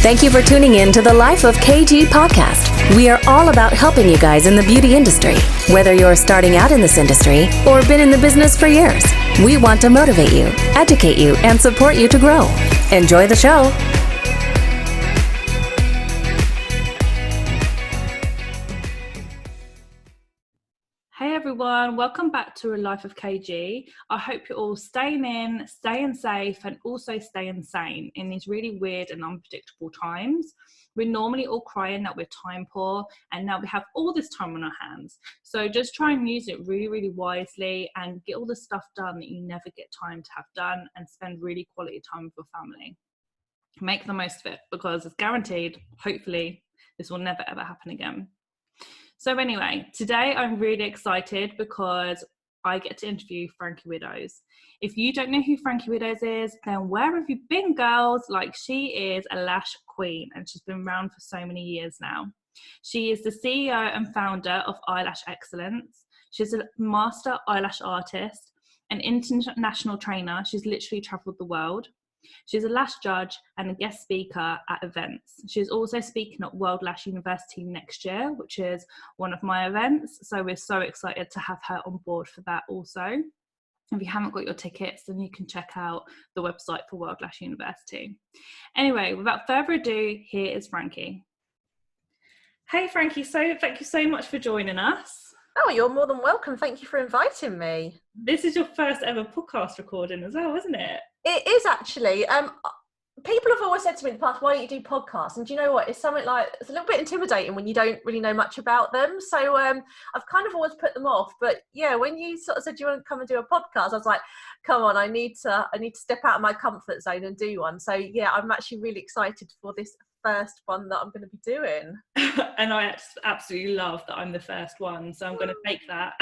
Thank you for tuning in to the Life of KG podcast. We are all about helping you guys in the beauty industry. Whether you're starting out in this industry or been in the business for years, we want to motivate you, educate you, and support you to grow. Enjoy the show. Hey everyone, welcome back to A Life of KG. I hope you're all staying in, staying safe, and also staying sane in these really weird and unpredictable times. We're normally all crying that we're time poor, and now we have all this time on our hands. So just try and use it really, really wisely and get all the stuff done that you never get time to have done, and spend really quality time with your family. Make the most of it, because it's guaranteed, hopefully, this will never ever happen again. So anyway, today I'm really excited because I get to interview Frankie Widdows. If you don't know who Frankie Widdows is, then where have you been, girls? Like, she is a lash queen and she's been around for so many years now. She is the CEO and founder of Eyelash Excellence. She's a master eyelash artist, an international trainer. She's literally traveled the world. She's a lash judge and a guest speaker at events. She's also speaking at World Lash University next year, which is one of my events. So we're so excited to have her on board for that also. If you haven't got your tickets, then you can check out the website for World Lash University. Anyway, without further ado, here is Frankie. Hey Frankie, thank you so much for joining us. Oh, you're more than welcome. Thank you for inviting me. This is your first ever podcast recording as well, isn't it? It is actually. People have always said to me in the past, why don't you do podcasts? And do you know what? It's something like, it's a little bit intimidating when you don't really know much about them. So I've kind of always put them off. But yeah, when you sort of said you want to come and do a podcast, I was like, come on, I need to step out of my comfort zone and do one. So yeah, I'm actually really excited for this first one that I'm going to be doing. And I absolutely love that I'm the first one, so I'm going to take that.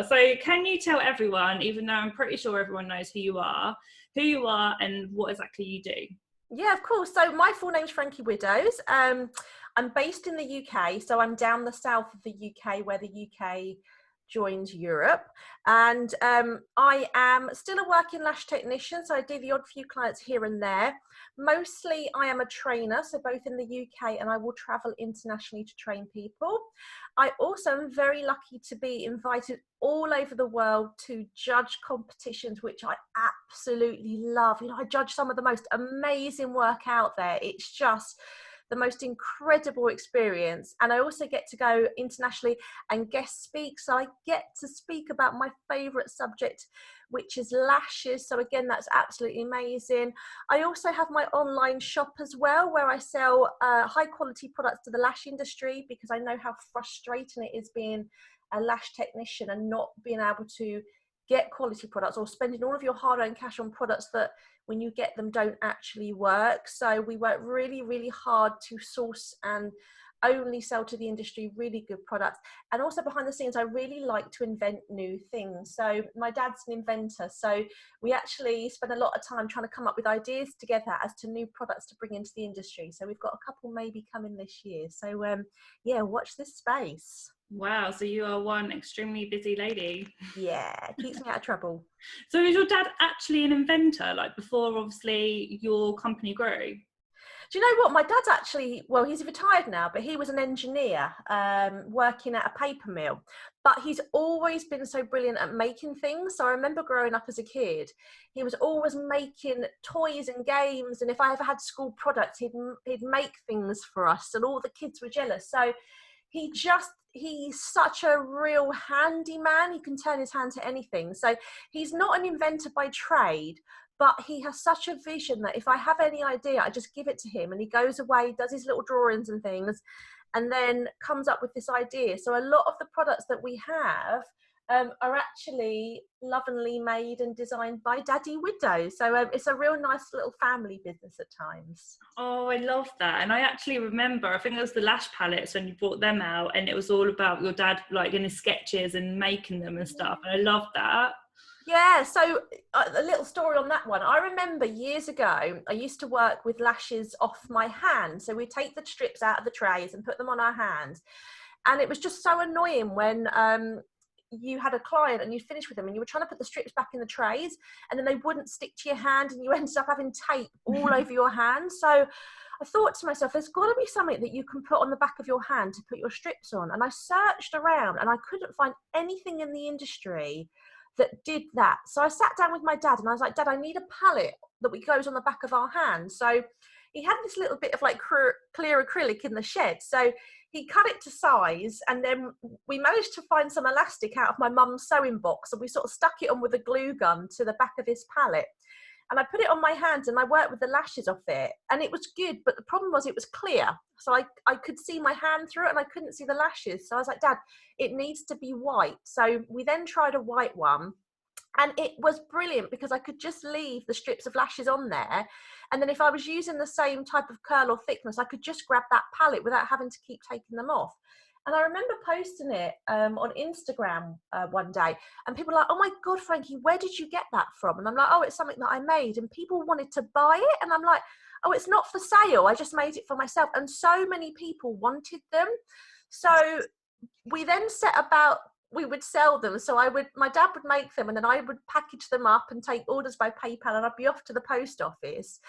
So can you tell everyone, even though I'm pretty sure everyone knows who you are and what exactly you do? Yeah, of course. So my full name's Frankie Widdows. I'm based in the UK, so I'm down the south of the UK where the UK joined Europe, and I am still a working lash technician, so I do the odd few clients here and there. Mostly I am a trainer, so both in the UK, and I will travel internationally to train people. I also am very lucky to be invited all over the world to judge competitions, which I absolutely love. You know, I judge some of the most amazing work out there. It's just the most incredible experience. And I also get to go internationally and guest speak. So I get to speak about my favorite subject, which is lashes. So again, that's absolutely amazing. I also have my online shop as well, where I sell high quality products to the lash industry, because I know how frustrating it is being a lash technician and not being able to get quality products, or spending all of your hard-earned cash on products that when you get them don't actually work. So we work really, really hard to source and only sell to the industry really good products. And also behind the scenes, I really like to invent new things. So my dad's an inventor, so we actually spend a lot of time trying to come up with ideas together as to new products to bring into the industry. So we've got a couple maybe coming this year. So yeah, watch this space. Wow, so you are one extremely busy lady. Yeah, keeps me out of trouble. So is your dad actually an inventor, like before obviously your company grew? Do you know what? My dad's actually, well, he's retired now, but he was an engineer working at a paper mill. But he's always been so brilliant at making things. So I remember growing up as a kid, he was always making toys and games. And if I ever had school products, he'd make things for us, and all the kids were jealous. So he's such a real handyman. He can turn his hand to anything. So he's not an inventor by trade, but he has such a vision that if I have any idea, I just give it to him, and he goes away, does his little drawings and things, and then comes up with this idea. So a lot of the products that we have are actually lovingly made and designed by Daddy Widdows. So it's a real nice little family business at times. Oh, I love that. And I actually remember, I think it was the lash palettes when you brought them out, and it was all about your dad like in his sketches and making them and stuff. And I love that. Yeah, so a little story on that one. I remember years ago, I used to work with lashes off my hand. So we take the strips out of the trays and put them on our hands. And it was just so annoying when you had a client and you finished with them and you were trying to put the strips back in the trays and then they wouldn't stick to your hand and you ended up having tape all over your hand. So I thought to myself, there's got to be something that you can put on the back of your hand to put your strips on. And I searched around and I couldn't find anything in the industry that did that. So I sat down with my dad and I was like, Dad, I need a palette that goes on the back of our hand. So he had this little bit of like clear acrylic in the shed. So he cut it to size and then we managed to find some elastic out of my mum's sewing box and we sort of stuck it on with a glue gun to the back of his palette. And I put it on my hands and I worked with the lashes off it and it was good. But the problem was it was clear. So I could see my hand through it and I couldn't see the lashes. So I was like, Dad, it needs to be white. So we then tried a white one. And it was brilliant because I could just leave the strips of lashes on there. And then if I was using the same type of curl or thickness, I could just grab that palette without having to keep taking them off. And I remember posting it on Instagram one day and people were like, oh my God, Frankie, where did you get that from? And I'm like, oh, it's something that I made. And people wanted to buy it. And I'm like, oh, it's not for sale. I just made it for myself. And so many people wanted them. So we then set about, we would sell them. So my dad would make them and then I would package them up and take orders by PayPal and I'd be off to the post office.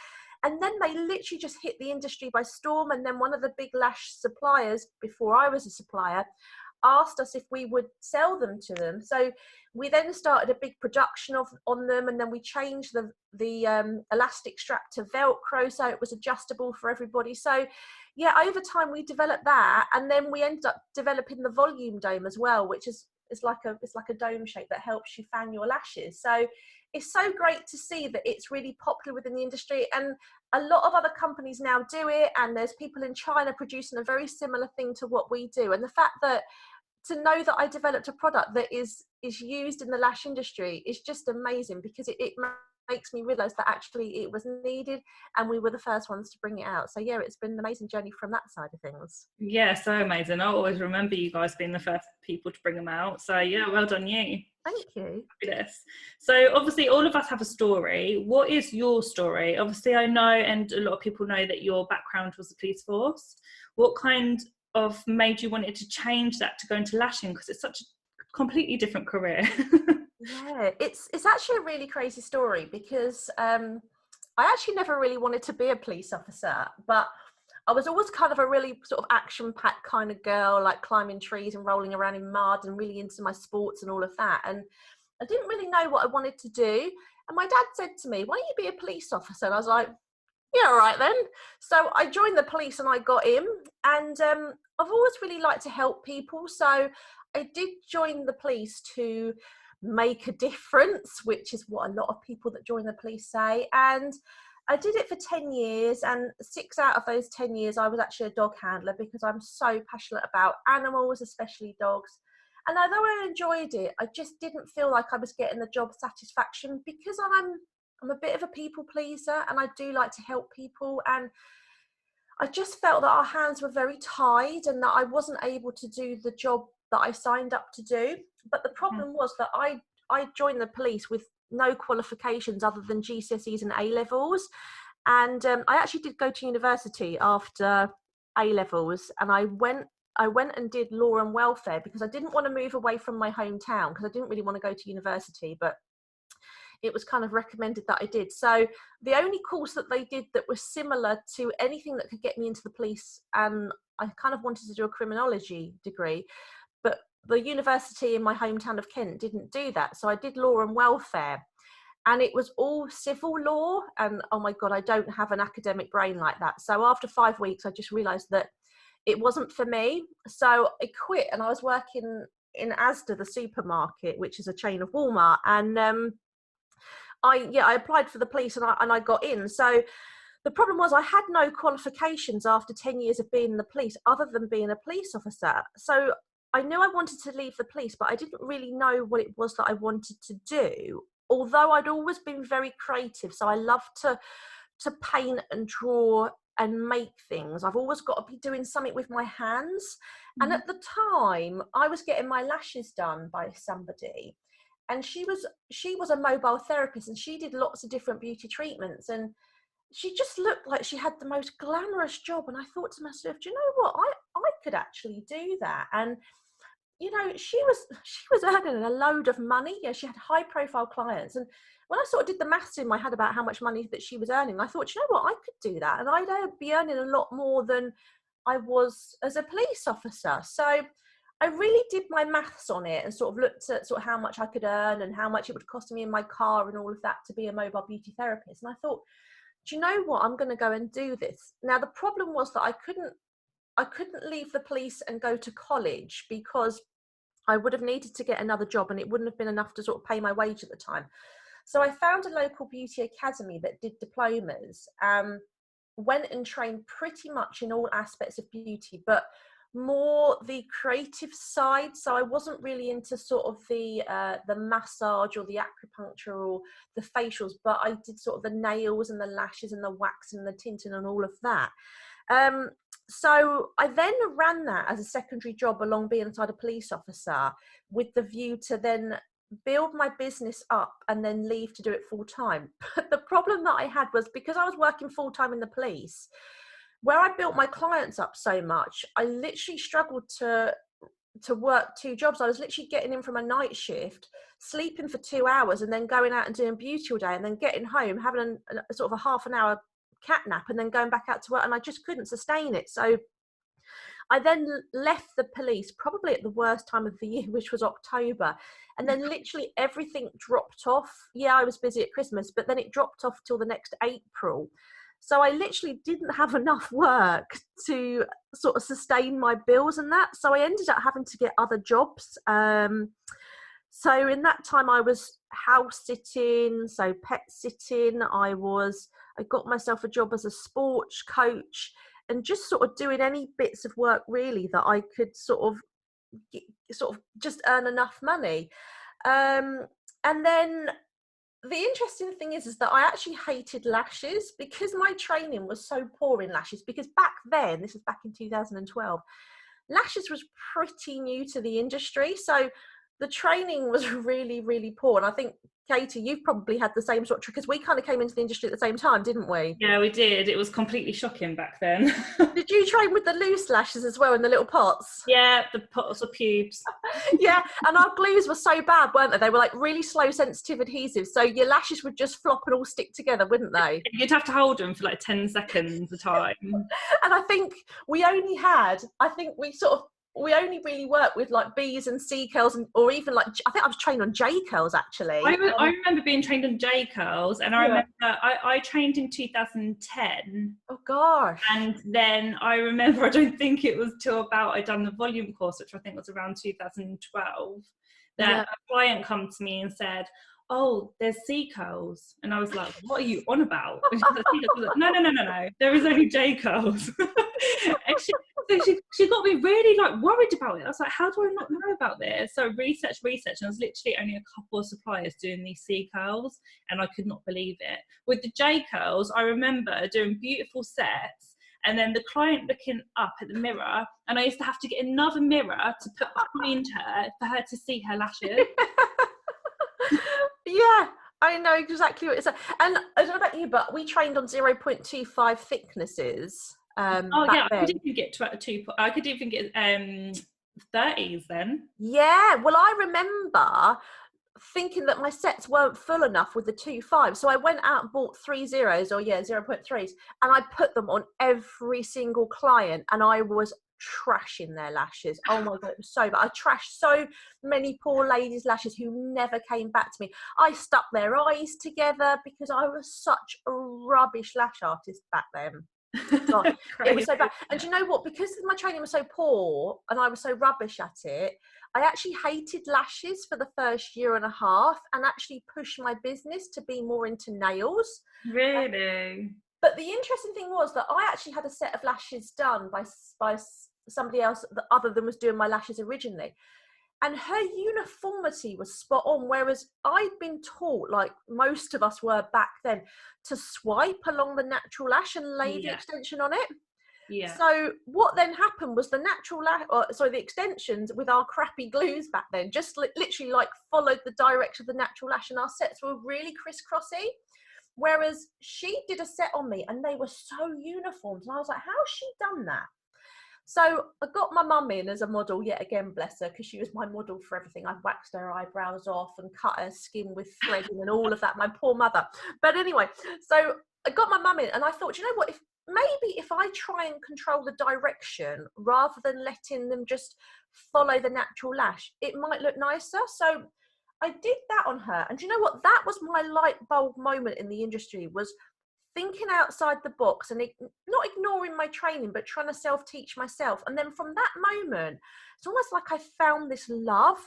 And then they literally just hit the industry by storm. And then one of the big lash suppliers, before I was a supplier, asked us if we would sell them to them. So we then started a big production on them. And then we changed the elastic strap to Velcro so it was adjustable for everybody. So yeah, over time we developed that. And then we ended up developing the volume dome as well, which is like a dome shape that helps you fan your lashes. So it's so great to see that it's really popular within the industry and a lot of other companies now do it, and there's people in China producing a very similar thing to what we do. And the fact that to know that I developed a product that is used in the lash industry is just amazing because it makes me realize that actually it was needed and we were the first ones to bring it out. So yeah, it's been an amazing journey from that side of things. Yeah, so amazing. I always remember you guys being the first people to bring them out. So yeah, well done you. Thank you. Fabulous. So obviously all of us have a story. What is your story? Obviously I know, and a lot of people know, that your background was the police force. What kind of made you want to change that to go into lashing, because it's such a completely different career? Yeah, it's actually a really crazy story because I actually never really wanted to be a police officer, but I was always kind of a really sort of action-packed kind of girl, like climbing trees and rolling around in mud and really into my sports and all of that. And I didn't really know what I wanted to do. And my dad said to me, why don't you be a police officer? And I was like, yeah, all right then. So I joined the police and I got in. And I've always really liked to help people. So I did join the police to make a difference, which is what a lot of people that join the police say. And I did it for 10 years, and 6 out of those 10 years I was actually a dog handler because I'm so passionate about animals, especially dogs. And although I enjoyed it, I just didn't feel like I was getting the job satisfaction because I'm a bit of a people pleaser and I do like to help people. And I just felt that our hands were very tied and that I wasn't able to do the job that I signed up to do. But the problem was that I joined the police with no qualifications other than GCSEs and A levels, and I actually did go to university after A levels, and I went and did law and welfare because I didn't want to move away from my hometown because I didn't really want to go to university, but it was kind of recommended that I did. So the only course that they did that was similar to anything that could get me into the police, and I kind of wanted to do a criminology degree, but the university in my hometown of Kent didn't do that. So I did law and welfare, and it was all civil law. And oh my God, I don't have an academic brain like that. So after 5 weeks, I just realized that it wasn't for me. So I quit, and I was working in Asda, the supermarket, which is a chain of Walmart. And I applied for the police and I got in. So the problem was I had no qualifications after 10 years of being in the police other than being a police officer. So I knew I wanted to leave the police, but I didn't really know what it was that I wanted to do. Although I'd always been very creative, so I love to paint and draw and make things. I've always got to be doing something with my hands. Mm-hmm. And at the time, I was getting my lashes done by somebody, and she was a mobile therapist, and she did lots of different beauty treatments, and she just looked like she had the most glamorous job. And I thought to myself, do you know what? I could actually do that. And you know, she was earning a load of money. Yeah, she had high profile clients. And when I sort of did the maths in my head about how much money that she was earning, I thought, you know what, I could do that. And I'd be earning a lot more than I was as a police officer. So I really did my maths on it and sort of looked at sort of how much I could earn and how much it would cost me in my car and all of that to be a mobile beauty therapist. And I thought, do you know what, I'm going to go and do this. Now, the problem was that I couldn't leave the police and go to college because I would have needed to get another job and it wouldn't have been enough to sort of pay my wage at the time. So I found a local beauty academy that did diplomas, went and trained pretty much in all aspects of beauty, but more the creative side. So I wasn't really into sort of the massage or the acupuncture or the facials, but I did sort of the nails and the lashes and the wax and the tinting and all of that. So I then ran that as a secondary job along being inside a police officer with the view to then build my business up and then leave to do it full time. But the problem that I had was because I was working full time in the police, where I built my clients up so much, I literally struggled to work two jobs. I was literally getting in from a night shift, sleeping for 2 hours and then going out and doing beauty all day and then getting home, having a sort of a half an hour cat nap and then going back out to work, and I just couldn't sustain it. So I then left the police probably at the worst time of the year, which was October, and then literally everything dropped off. Yeah, I was busy at Christmas, but then it dropped off till the next April. So I literally didn't have enough work to sort of sustain my bills and that. So I ended up having to get other jobs. So in that time I was house sitting, so pet sitting. I got myself a job as a sports coach and just sort of doing any bits of work really that I could sort of just earn enough money. And then the interesting thing is that I actually hated lashes because my training was so poor in lashes, because back then, this was back in 2012, lashes was pretty new to the industry. So the training was really, really poor. And I think, Katie, you've probably had the same sort of trick, because we kind of came into the industry at the same time, didn't we? Yeah, we did. It was completely shocking back then. Did you train with the loose lashes as well in the little pots? Yeah, the pots of pubes. Yeah, and our glues were so bad, weren't they? They were like really slow sensitive adhesives, so your lashes would just flop and all stick together, wouldn't they? You'd have to hold them for like 10 seconds a time. And I think we only really worked with like B's and C curls, or even like, I think I was trained on J curls actually. I remember being trained on J curls, and I remember I trained in 2010. Oh gosh. And then I remember, I don't think it was till about I'd done the volume course, which I think was around 2012, that a client come to me and said, oh, there's C curls. And I was like, what are you on about? And she was like, no, there is only J curls. And she got me really like worried about it. I was like, how do I not know about this? So research, and there's literally only a couple of suppliers doing these C curls, and I could not believe it. With the J curls, I remember doing beautiful sets, and then the client looking up at the mirror, and I used to have to get another mirror to put behind her for her to see her lashes. Yeah, I know exactly what it's like. And I don't know about you, but we trained on 0.25 thicknesses. I could even get I could even get 30s then. Yeah, well, I remember thinking that my sets weren't full enough with the 2.5, so I went out and bought 3 zeros, or 0.3s, and I put them on every single client, and I was trashing their lashes. Oh my god, it was so bad. I trashed so many poor ladies' lashes who never came back to me. I stuck their eyes together because I was such a rubbish lash artist back then. God, it was so bad. And do you know what, because my training was so poor and I was so rubbish at it, I actually hated lashes for the first year and a half, and actually pushed my business to be more into nails. Really? But the interesting thing was that I actually had a set of lashes done by somebody else other than was doing my lashes originally, and her uniformity was spot on, whereas I'd been taught, like most of us were back then, to swipe along the natural lash and lay the extension on it. Yeah. So what then happened was the the extensions with our crappy glues back then just literally like followed the direction of the natural lash, and our sets were really crisscrossy. Whereas she did a set on me and they were so uniform, and I was like, how's she done that? So I got my mum in as a model yet again, bless her, because she was my model for everything. I waxed her eyebrows off and cut her skin with threading and all of that, my poor mother. But anyway, so I got my mum in and I thought, you know what, maybe if I try and control the direction rather than letting them just follow the natural lash, it might look nicer. So I did that on her. And you know what, that was my light bulb moment in the industry, was thinking outside the box and not ignoring my training, but trying to self-teach myself. And then from that moment, it's almost like I found this love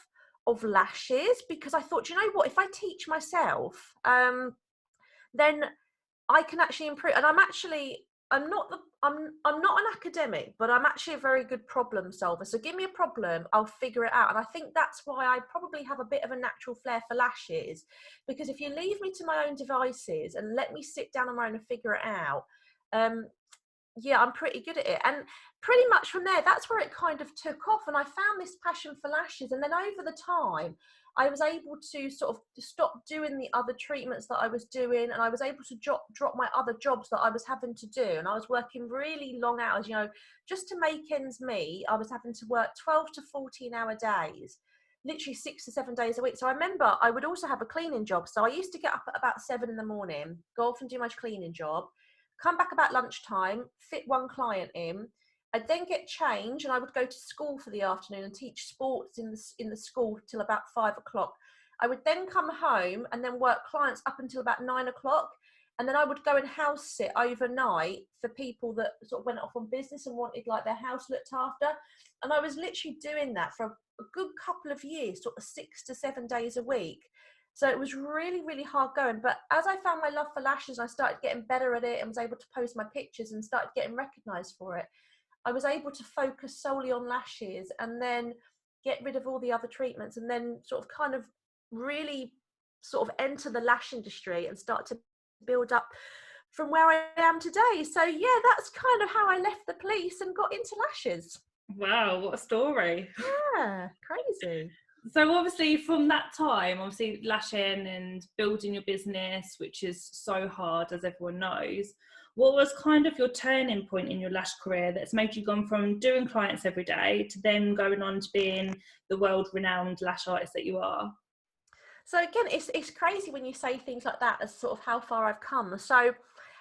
of lashes, because I thought, you know what, if I teach myself, then I can actually improve. And I'm not an academic, but I'm actually a very good problem solver. So give me a problem, I'll figure it out. And I think that's why I probably have a bit of a natural flair for lashes, because if you leave me to my own devices and let me sit down on my own and figure it out, yeah, I'm pretty good at it. And pretty much from there, that's where it kind of took off. And I found this passion for lashes. And then over the time, I was able to sort of stop doing the other treatments that I was doing. And I was able to drop my other jobs that I was having to do. And I was working really long hours, you know, just to make ends meet. I was having to work 12 to 14-hour days, literally 6 to 7 days a week. So I remember I would also have a cleaning job. So I used to get up at about 7 in the morning, go off and do my cleaning job, come back about lunchtime, fit one client in. I'd then get changed and I would go to school for the afternoon and teach sports in the school till about 5 o'clock. I would then come home and then work clients up until about 9 o'clock. And then I would go and house sit overnight for people that sort of went off on business and wanted like their house looked after. And I was literally doing that for a good couple of years, sort of 6 to 7 days a week. So it was really, really hard going. But as I found my love for lashes, I started getting better at it and was able to post my pictures and started getting recognised for it. I was able to focus solely on lashes and then get rid of all the other treatments and then sort of kind of really sort of enter the lash industry and start to build up from where I am today. So yeah, that's kind of how I left the police and got into lashes. Wow, what a story. Yeah, crazy. So obviously from that time, obviously lashing and building your business, which is so hard, as everyone knows, what was kind of your turning point in your lash career that's made you gone from doing clients every day to then going on to being the world-renowned lash artist that you are? So again, it's crazy when you say things like that as sort of how far I've come. So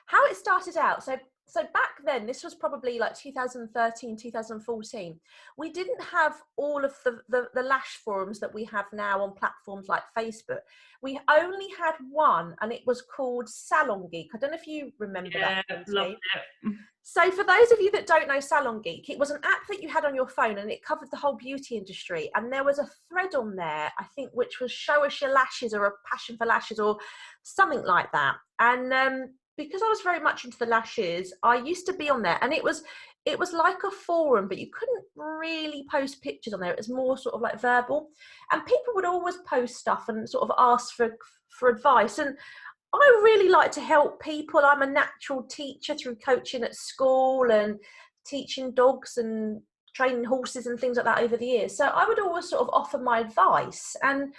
how it started out, so back then, this was probably like 2013, 2014. We didn't have all of the lash forums that we have now on platforms like Facebook. We only had one, and it was called Salon Geek. I don't know if you remember that. Loved it. So for those of you that don't know Salon Geek, it was an app that you had on your phone and it covered the whole beauty industry. And there was a thread on there, I think, which was show us your lashes or a passion for lashes or something like that. And because I was very much into the lashes, I used to be on there, and it was like a forum, but you couldn't really post pictures on there. It was more sort of like verbal, and people would always post stuff and sort of ask for advice. And I really like to help people. I'm a natural teacher through coaching at school and teaching dogs and training horses and things like that over the years. So I would always sort of offer my advice, and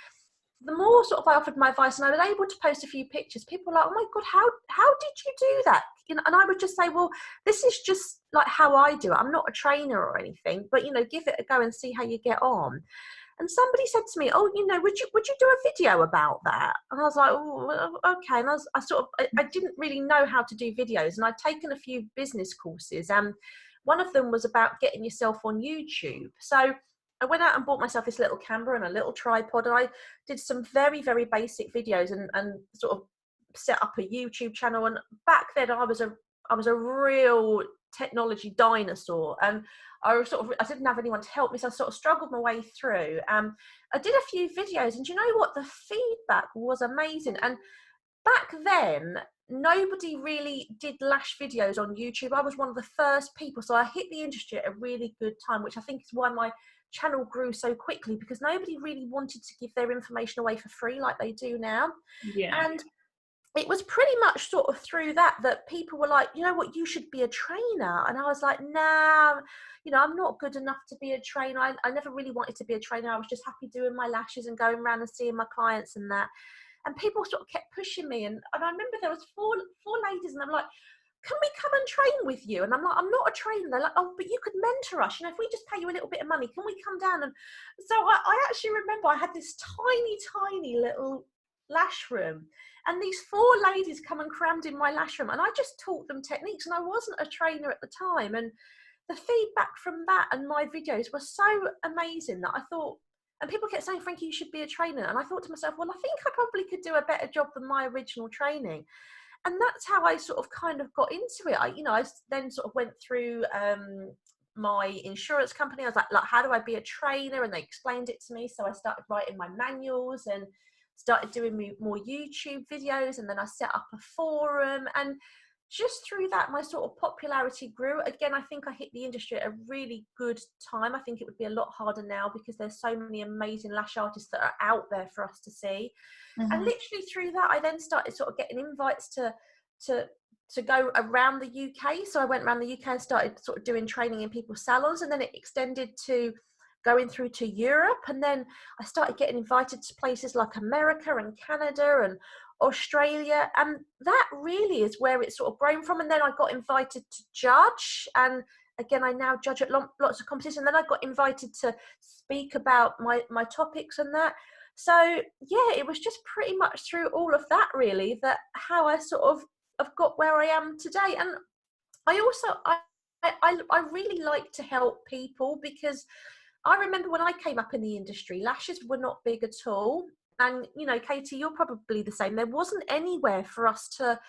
the more sort of I offered my advice and I was able to post a few pictures, people were like, oh my God, how did you do that? You know, and I would just say, well, this is just like how I do it. I'm not a trainer or anything, but, you know, give it a go and see how you get on. And somebody said to me, oh, you know, would you do a video about that? And I was like, oh, okay. And I didn't really know how to do videos. And I'd taken a few business courses. And one of them was about getting yourself on YouTube. So I went out and bought myself this little camera and a little tripod, and I did some very, very basic videos and sort of set up a YouTube channel. And back then I was a real technology dinosaur, and I didn't have anyone to help me, so I sort of struggled my way through. I did a few videos, and you know what? The feedback was amazing. And back then, nobody really did lash videos on YouTube. I was one of the first people, so I hit the industry at a really good time, which I think is why my channel grew so quickly, because nobody really wanted to give their information away for free like they do now. Yeah. And it was pretty much sort of through that people were like, you know what, you should be a trainer. And I was like, nah, you know, I'm not good enough to be a trainer. I never really wanted to be a trainer. I was just happy doing my lashes and going around and seeing my clients and that. And people sort of kept pushing me. And I remember there was four ladies, and I'm like, can we come and train with you? And I'm like, I'm not a trainer. They're like, oh, but you could mentor us. If we just pay you a little bit of money, can we come down? And so I actually remember I had this tiny little lash room, and these 4 ladies come and crammed in my lash room, and I just taught them techniques, and I wasn't a trainer at the time. And the feedback from that and my videos was so amazing that I thought, and people kept saying, Frankie, you should be a trainer. And I thought to myself, well, I think I probably could do a better job than my original training. And that's how I sort of kind of got into it. I then sort of went through my insurance company. I was like, how do I be a trainer? And they explained it to me. So I started writing my manuals and started doing more YouTube videos. And then I set up a forum. And just through that, my sort of popularity grew. Again, I think I hit the industry at a really good time. I think it would be a lot harder now because there's so many amazing lash artists that are out there for us to see. Mm-hmm. And literally through that, I then started sort of getting invites to go around the UK. So I went around the UK and started sort of doing training in people's salons, and then it extended to going through to Europe. And then I started getting invited to places like America and Canada and Australia, and that really is where it's sort of grown from. And then I got invited to judge, and again I now judge at lots of competitions, and then I got invited to speak about my topics and that. So yeah, it was just pretty much through all of that really that how I sort of have got where I am today. And I also I really like to help people, because I remember when I came up in the industry, lashes were not big at all. And, Katie, you're probably the same. There wasn't anywhere for us to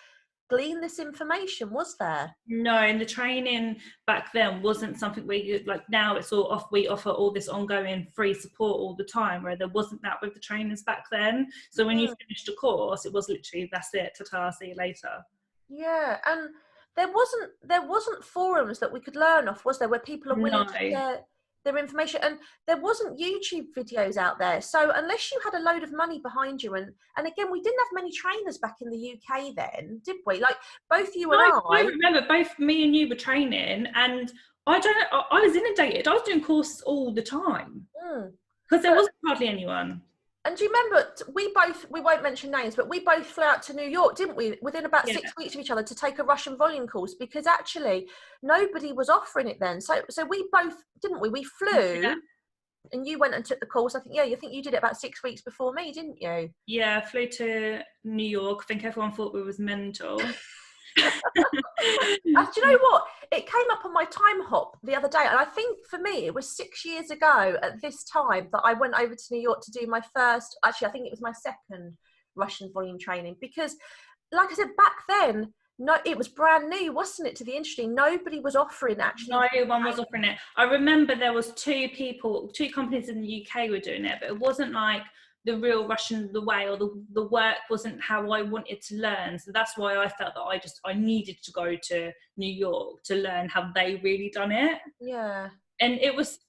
glean this information, was there? No, and the training back then wasn't something where you, like now it's all off, we offer all this ongoing free support all the time, where there wasn't that with the trainers back then. So when you finished a course, it was literally, that's it, ta-ta, see you later. Yeah, and there wasn't forums that we could learn off, was there, where people are willing to share their information? And there wasn't YouTube videos out there. So unless you had a load of money behind you, and again, we didn't have many trainers back in the UK then, did we? Like both you and I remember both me and you were training, and I was inundated. I was doing courses all the time because there wasn't hardly anyone. And do you remember, we won't mention names, but we both flew out to New York, didn't we, within about 6 weeks of each other, to take a Russian volume course, because actually nobody was offering it then. So we both, didn't we? We flew, and you went and took the course. I think you did it about 6 weeks before me, didn't you? Yeah, I flew to New York. I think everyone thought we was mental. Do you know what? It came up on my time hop the other day, and I think for me it was 6 years ago at this time that I went over to New York to do my first, actually I think it was my second Russian volume training, because like I said, back then, no, it was brand new, wasn't it, to the industry? Nobody was offering actually. No one was offering it. I remember there was two companies in the UK were doing it, but it wasn't like the real Russian the way, or the work wasn't how I wanted to learn. So that's why I felt that I needed to go to New York to learn how they really done it. Yeah. And it was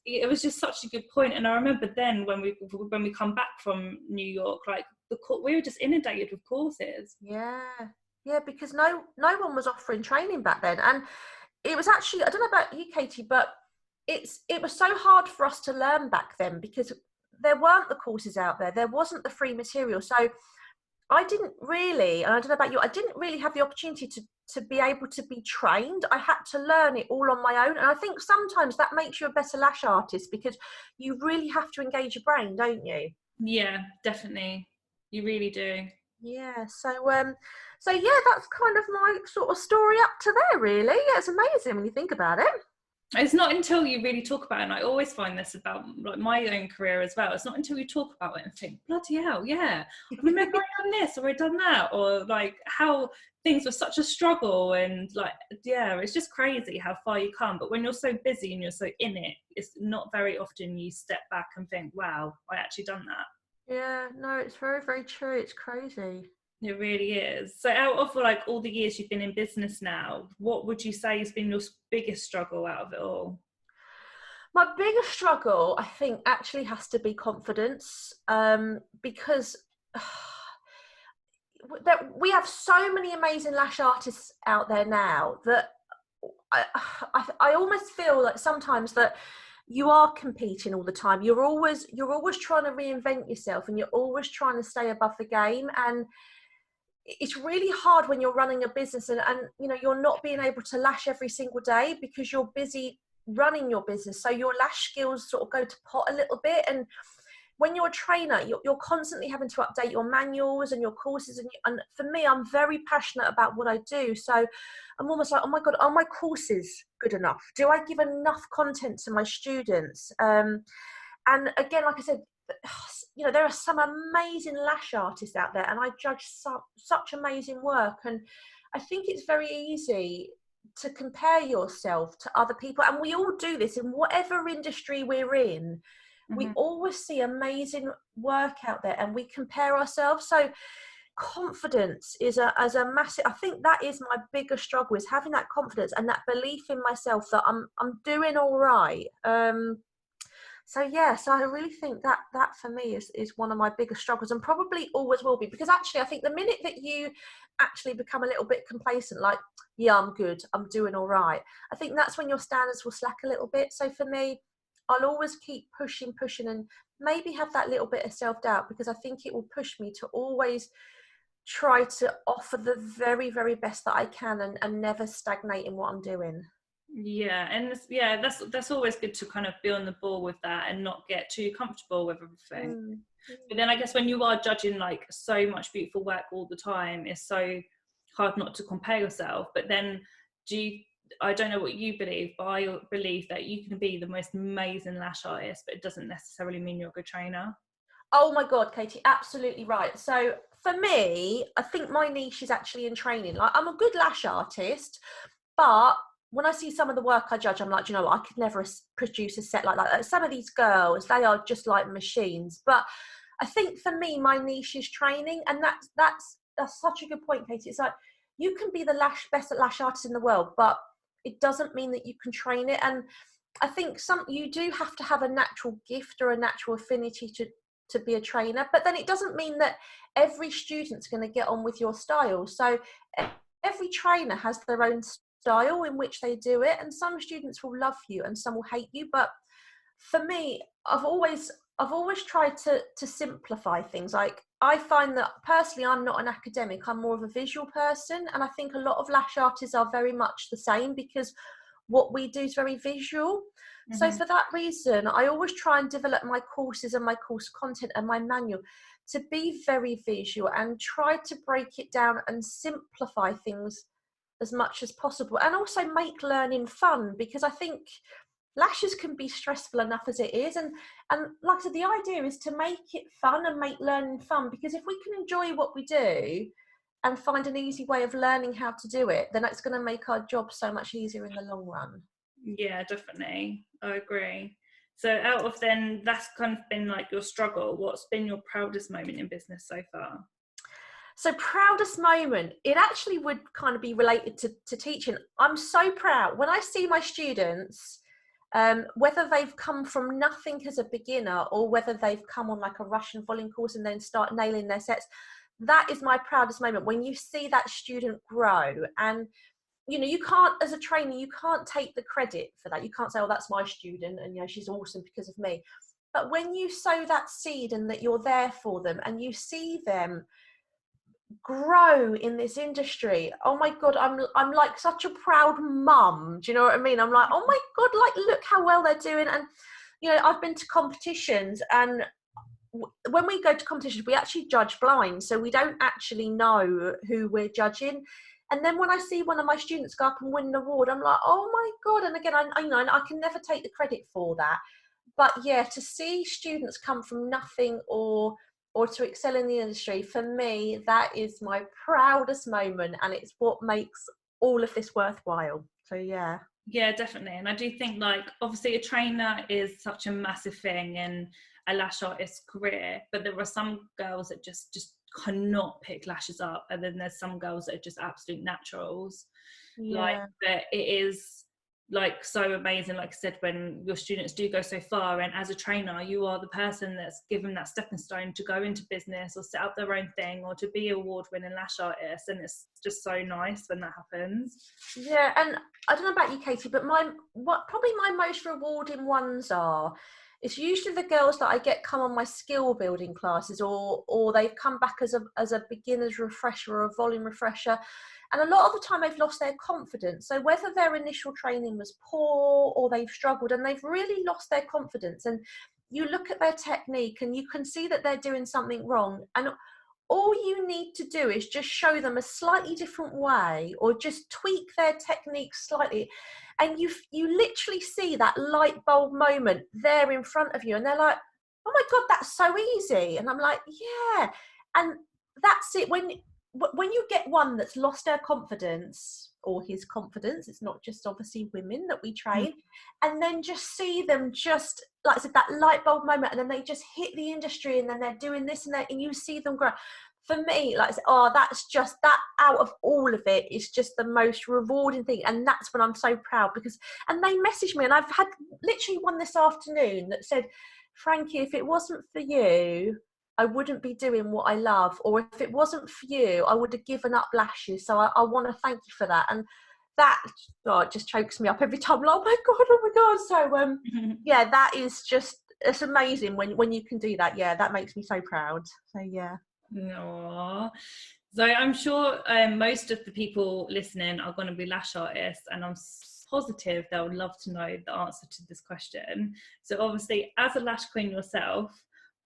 just such a good point. And I remember then when we come back from New York, like we were just inundated with courses. Yeah, because no one was offering training back then. And it was actually, I don't know about you, Katie, but it was so hard for us to learn back then, because there weren't the courses out there. There wasn't the free material. So I didn't really, and I don't know about you, I didn't really have the opportunity to be able to be trained. I had to learn it all on my own. And I think sometimes that makes you a better lash artist, because you really have to engage your brain, don't you? Yeah, definitely. You really do. Yeah. So yeah, that's kind of my sort of story up to there, really. Yeah, it's amazing when you think about it. It's not until you really talk about it, and I always find this about like my own career as well, it's not until you talk about it and think, bloody hell, yeah, I remember I done this or I done that, or like how things were such a struggle, and like, yeah, it's just crazy how far you come. But when you're so busy and you're so in it, it's not very often you step back and think, wow, I actually done that. Yeah, no, it's very, very true. It's crazy. It really is. So out of like all the years you've been in business now, what would you say has been your biggest struggle out of it all? My biggest struggle, I think, actually has to be confidence, because we have so many amazing lash artists out there now that I almost feel like sometimes that you are competing all the time. You're always trying to reinvent yourself, and you're always trying to stay above the game. And it's really hard when you're running a business and you know, you're not being able to lash every single day because you're busy running your business. So your lash skills sort of go to pot a little bit. And when you're a trainer, you're constantly having to update your manuals and your courses. And for me, I'm very passionate about what I do. So I'm almost like, oh my God, are my courses good enough? Do I give enough content to my students? And again, like I said, you know, there are some amazing lash artists out there, and I judge such amazing work. And I think it's very easy to compare yourself to other people. And we all do this in whatever industry we're in. We always see amazing work out there and we compare ourselves. So confidence is a massive, I think that is my biggest struggle, is having that confidence and that belief in myself that I'm doing all right. So yeah, so I really think that for me is one of my biggest struggles, and probably always will be, because actually I think the minute that you actually become a little bit complacent, like, yeah, I'm good, I'm doing all right, I think that's when your standards will slack a little bit. So for me, I'll always keep pushing and maybe have that little bit of self-doubt, because I think it will push me to always try to offer the very, very best that I can and never stagnate in what I'm doing. Yeah, and that's always good to kind of be on the ball with that and not get too comfortable with everything. But then I guess when you are judging like so much beautiful work all the time, it's so hard not to compare yourself. But then I don't know what you believe, but I believe that you can be the most amazing lash artist, but it doesn't necessarily mean you're a good trainer. Oh my God, Katie, absolutely right. So for me, I think my niche is actually in training. Like, I'm a good lash artist, but when I see some of the work I judge, I'm like, you know what, I could never produce a set like that. Some of these girls, they are just like machines. But I think for me, my niche is training. And that's such a good point, Katie. It's like, you can be the best lash artist in the world, but it doesn't mean that you can train it. And I think you do have to have a natural gift or a natural affinity to be a trainer, but then it doesn't mean that every student's going to get on with your style. So every trainer has their own style in which they do it, and some students will love you and some will hate you. But for me, I've always tried to simplify things. Like, I find that personally, I'm not an academic, I'm more of a visual person, and I think a lot of lash artists are very much the same, because what we do is very visual. So for that reason, I always try and develop my courses and my course content and my manual to be very visual, and try to break it down and simplify things as much as possible, and also make learning fun, because I think lashes can be stressful enough as it is. And like I said, the idea is to make it fun and make learning fun, because if we can enjoy what we do and find an easy way of learning how to do it, then it's going to make our job so much easier in the long run. Yeah, definitely. I agree. So out of then, that's kind of been like your struggle. What's been your proudest moment in business so far? So proudest moment, it actually would kind of be related to teaching. I'm so proud when I see my students, whether they've come from nothing as a beginner or whether they've come on like a Russian volume course and then start nailing their sets. That is my proudest moment, when you see that student grow. And you know, you can't, as a trainer, you can't take the credit for that. You can't say, oh, that's my student and, you know, she's awesome because of me. But when you sow that seed and that you're there for them and you see them grow in this industry, oh my God, I'm like such a proud mum. Do you know what I mean? I'm like, oh my God, like, look how well they're doing. And, you know, I've been to competitions, and when we go to competitions, we actually judge blind. So we don't actually know who we're judging. And then when I see one of my students go up and win an award, I'm like, oh my God. And again, I know I can never take the credit for that. But yeah, to see students come from nothing or to excel in the industry, for me, that is my proudest moment. And it's what makes all of this worthwhile. So yeah. Yeah, definitely. And I do think, like, obviously a trainer is such a massive thing in a lash artist's career, but there are some girls that just cannot pick lashes up, and then there's some girls that are just absolute naturals. Yeah. Like, but it is like so amazing, like I said, when your students do go so far, and as a trainer you are the person that's given that stepping stone to go into business or set up their own thing or to be award-winning lash artists, and it's just so nice when that happens. Yeah, and I don't know about you, Katie, but probably my most rewarding ones are It's usually the girls that I get come on my skill building classes, or they've come back as a beginner's refresher or a volume refresher. And a lot of the time they've lost their confidence. So whether their initial training was poor or they've struggled and they've really lost their confidence, and you look at their technique and you can see that they're doing something wrong, and all you need to do is just show them a slightly different way or just tweak their technique slightly. And you literally see that light bulb moment there in front of you. And they're like, oh my God, that's so easy. And I'm like, yeah. And that's it. When you get one that's lost their confidence or his confidence, it's not just obviously women that we train, and then just see them just, like I said, that light bulb moment, and then they just hit the industry, and then they're doing this and that, and you see them grow. For me, like I said, that's just, that out of all of it is just the most rewarding thing. And that's when I'm so proud, because, and they message me, and I've had literally one this afternoon that said, Frankie, if it wasn't for you, I wouldn't be doing what I love, or if it wasn't for you, I would have given up lashes. So I want to thank you for that. And that, it just chokes me up every time. I'm like, oh my God. So yeah, that is just, it's amazing when you can do that. Yeah, that makes me so proud. So yeah. Aww. So I'm sure most of the people listening are going to be lash artists, and I'm positive they'll love to know the answer to this question. So obviously, as a lash queen yourself,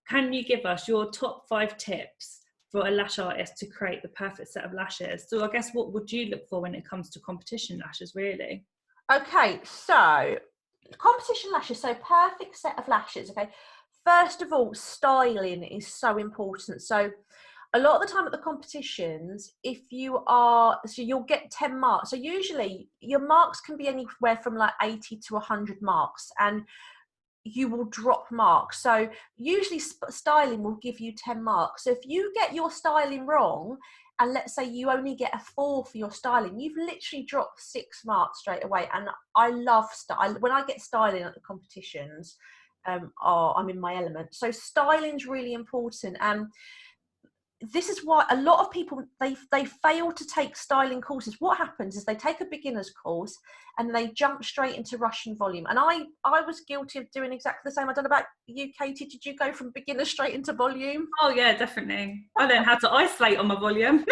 can you give us your top 5 tips for a lash artist to create the perfect set of lashes? So I guess what would you look for when it comes to competition lashes, really? Okay, so competition lashes, so perfect set of lashes. Okay, first of all, styling is so important. So a lot of the time at the competitions, if you are, so you'll get 10 marks. So usually your marks can be anywhere from like 80 to 100 marks, and you will drop marks. So usually styling will give you 10 marks. So if you get your styling wrong, and let's say you only get a 4 for your styling, you've literally dropped 6 marks straight away. And I love style. When I get styling at the competitions, I'm in my element. So styling's really important. This is why a lot of people, they fail to take styling courses. What happens is they take a beginner's course and they jump straight into rushing volume. And I was guilty of doing exactly the same. I don't know about you, Katie. Did you go from beginner straight into volume? Oh yeah, definitely. I learned how to isolate on my volume.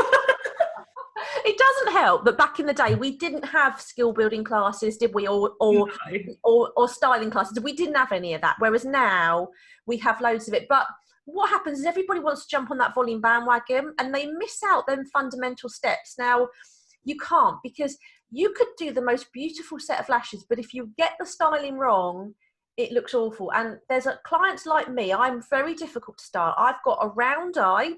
It doesn't help that back in the day we didn't have skill building classes, did we? Or styling classes. We didn't have any of that. Whereas now we have loads of it. But what happens is everybody wants to jump on that volume bandwagon, and they miss out them fundamental steps. Now, you can't, because you could do the most beautiful set of lashes, but if you get the styling wrong, it looks awful. And there's clients like me, I'm very difficult to style. I've got a round eye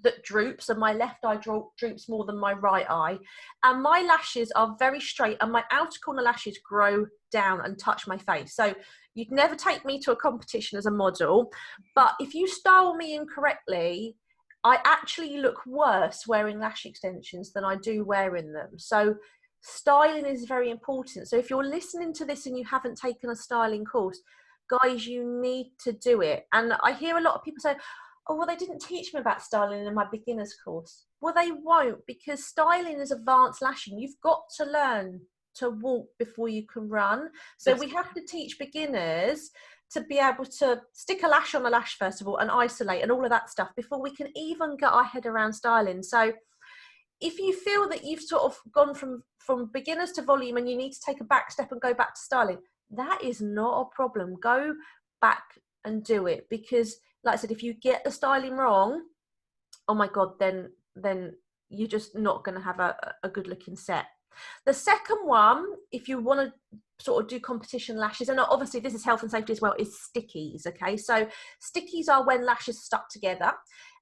that droops, and my left eye droops more than my right eye, and my lashes are very straight, and my outer corner lashes grow down and touch my face. So you'd never take me to a competition as a model, but if you style me incorrectly, I actually look worse wearing lash extensions than I do wearing them. So styling is very important. So if you're listening to this and you haven't taken a styling course, guys, you need to do it. And I hear a lot of people say, oh, well, they didn't teach me about styling in my beginner's course. Well, they won't, because styling is advanced lashing. You've got to learn to walk before you can run. So we have to teach beginners to be able to stick a lash on a lash, first of all, and isolate and all of that stuff before we can even get our head around styling. So if you feel that you've sort of gone from beginners to volume and you need to take a back step and go back to styling, that is not a problem. Go back and do it, because like I said, if you get the styling wrong, oh my God, then you're just not going to have a good looking set. The second one, if you want to sort of do competition lashes, and obviously this is health and safety as well, is stickies. Okay, so stickies are when lashes are stuck together,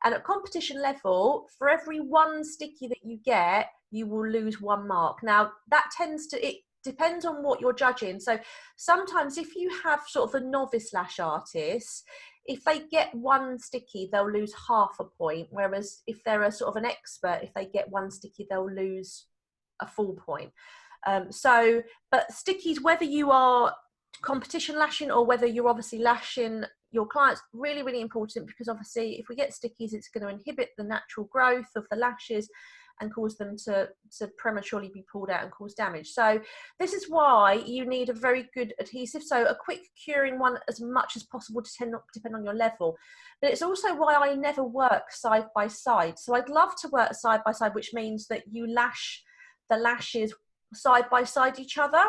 and at competition level, for every 1 sticky that you get, you will lose 1 mark. Now that it depends on what you're judging. So sometimes if you have sort of a novice lash artist, if they get 1 sticky, they'll lose half a point. Whereas if they're a sort of an expert, if they get 1 sticky, they'll lose a full point. But stickies, whether you are competition lashing or whether you're obviously lashing your clients, really important, because obviously if we get stickies, it's going to inhibit the natural growth of the lashes, and cause them to prematurely be pulled out and cause damage. So this is why you need a very good adhesive. So a quick curing one as much as possible, depend on your level. But it's also why I never work side by side. So I'd love to work side by side, which means that you lash the lashes side by side each other.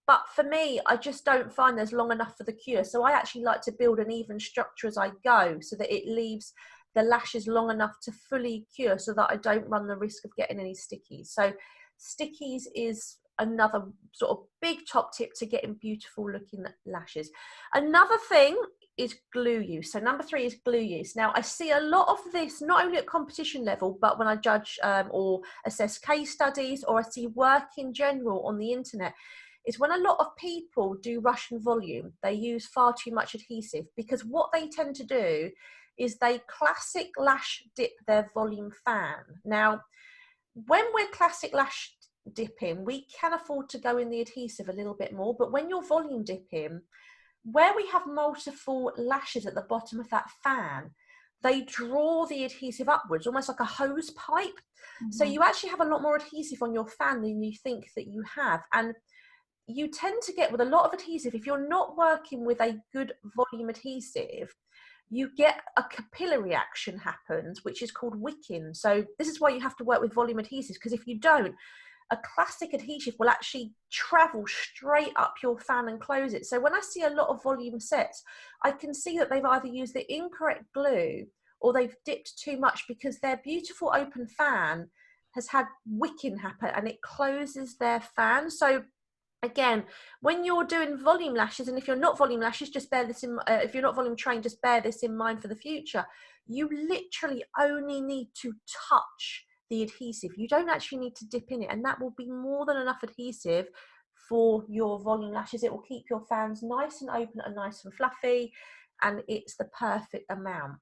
But for me, I just don't find there's long enough for the cure. So I actually like to build an even structure as I go, so that it leaves the lashes long enough to fully cure, so that I don't run the risk of getting any stickies. So stickies is another sort of big top tip to getting beautiful looking lashes. Another thing is glue use. So number 3 is glue use. Now I see a lot of this not only at competition level, but when I judge or assess case studies, or I see work in general on the internet, is when a lot of people do Russian volume, they use far too much adhesive, because what they tend to do is they classic lash dip their volume fan. Now, when we're classic lash dipping, we can afford to go in the adhesive a little bit more, but when you're volume dipping, where we have multiple lashes at the bottom of that fan, they draw the adhesive upwards, almost like a hose pipe. Mm-hmm. So you actually have a lot more adhesive on your fan than you think that you have. And you tend to get, with a lot of adhesive, if you're not working with a good volume adhesive, you get a capillary action happens, which is called wicking. So this is why you have to work with volume adhesives, because if you don't, a classic adhesive will actually travel straight up your fan and close it. So when I see a lot of volume sets, I can see that they've either used the incorrect glue or they've dipped too much, because their beautiful open fan has had wicking happen and it closes their fan. So again, when you're doing volume lashes, and if you're not volume lashes, just bear this in, if you're not volume trained, just bear this in mind for the future. You literally only need to touch the adhesive. You don't actually need to dip in it, and that will be more than enough adhesive for your volume lashes. It will keep your fans nice and open and nice and fluffy, and it's the perfect amount.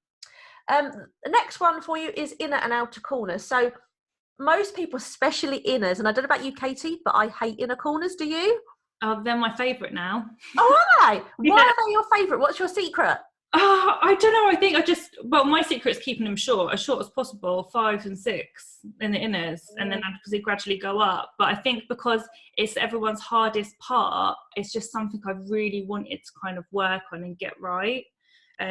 The next one for you is inner and outer corners. So most people, especially inners, and I don't know about you, Katie, but I hate inner corners. Do you? Oh, they're my favourite now. Oh, are they? Yeah. Why are they your favourite? What's your secret? I don't know. I think my secret is keeping them short as possible, 5 and 6 in the inners, and then they gradually go up. But I think because it's everyone's hardest part, it's just something I really wanted to kind of work on and get right. So